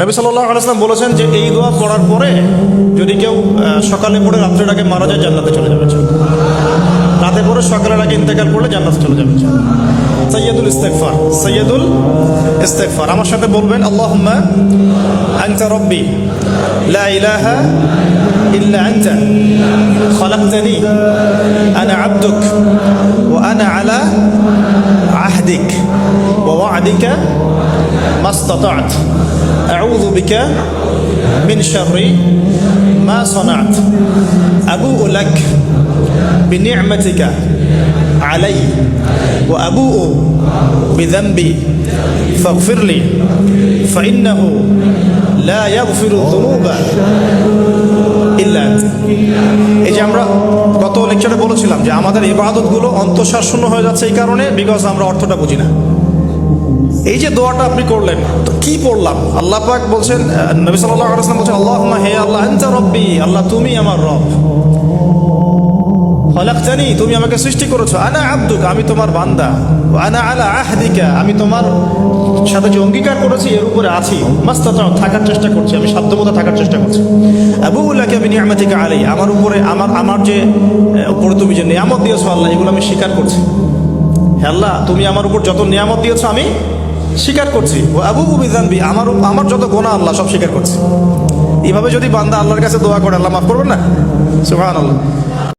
নবী সাল্লাল্লাহু আলাইহি ওয়াসাল্লাম বলেছেন যে এই দোয়া পড়ার পরে যদি কেউ সকালে পড়ে রাত্রের আগে মারা যায় জান্নাতে চলে যাবে। রাতে পড়ে সকালের আগে ইন্তেকাল করলে জান্নাতে চলে যাবে। সাইয়্যিদুল ইস্তিগফার, সাইয়্যিদুল ইস্তিগফার। আমার সাথে বলবেন আল্লাহুম্মা আনতা রাব্বি লা ইলাহা ইল্লা আনতা খালাকতানি আনা আবদুক ওয়া আনা আলা আহদিক ওয়া ওয়া'দিকা মাস্তাতা'ত আউযু বিকা মিন শাররি মা সানা'ত আবুউ লাক বিনি'মাতিকা আলাই ওয়া আবুউ বিযানবি ফাগফির লি ফাইন্নাহু লা ইয়াগফিরু যুনুবা ইল্লা আনতা। এই যে আমরা গত লেকচারে বলেছিলাম যে আমাদের ইবাদতগুলো অন্তঃসার শূন্য হয়ে যাচ্ছে এই কারণে, বিকজ আমরা অর্থটা বুঝি না। এই যে দোয়াটা আপনি করলেন, তো কি পড়লাম? আল্লাহ পাক বলছেন, নবী সাল্লাল্লাহু আলাইহি ওয়াসাল্লাম বলছেন আল্লাহুম্মা, হে আল্লাহ, আনতা রব্বি, আল্লাহ তুমি আমার রব, খালাকতানি, তুমি আমাকে সৃষ্টি করেছো, আনা আবদুক, আমি তোমার বান্দা, আনা আলা আহদিকা, আমি তোমার সাথে যে অঙ্গীকার করেছি এর উপরে আছি, মাস্তাতাউ, থাকার চেষ্টা করছি, আমি সাধ্যমতো থাকার চেষ্টা করছি, আবুউ লাকা বিনি'মাতিকা আলাই, আমার উপরে আমার যে উপরে তুমি যে নিয়ামত দিয়েছো আল্লাহ, এগুলো আমি স্বীকার করছি। হে আল্লাহ, তুমি আমার উপর যত নিয়ামত দিয়েছো আমি স্বীকার করছি। ও আবুউ বিযানবি, আমার যত গুনাহ আল্লাহ সব স্বীকার করছি। এইভাবে যদি বান্দা আল্লাহর কাছে দোয়া করে, আল্লাহ মাফ করবেন না? সুবহানাল্লাহ।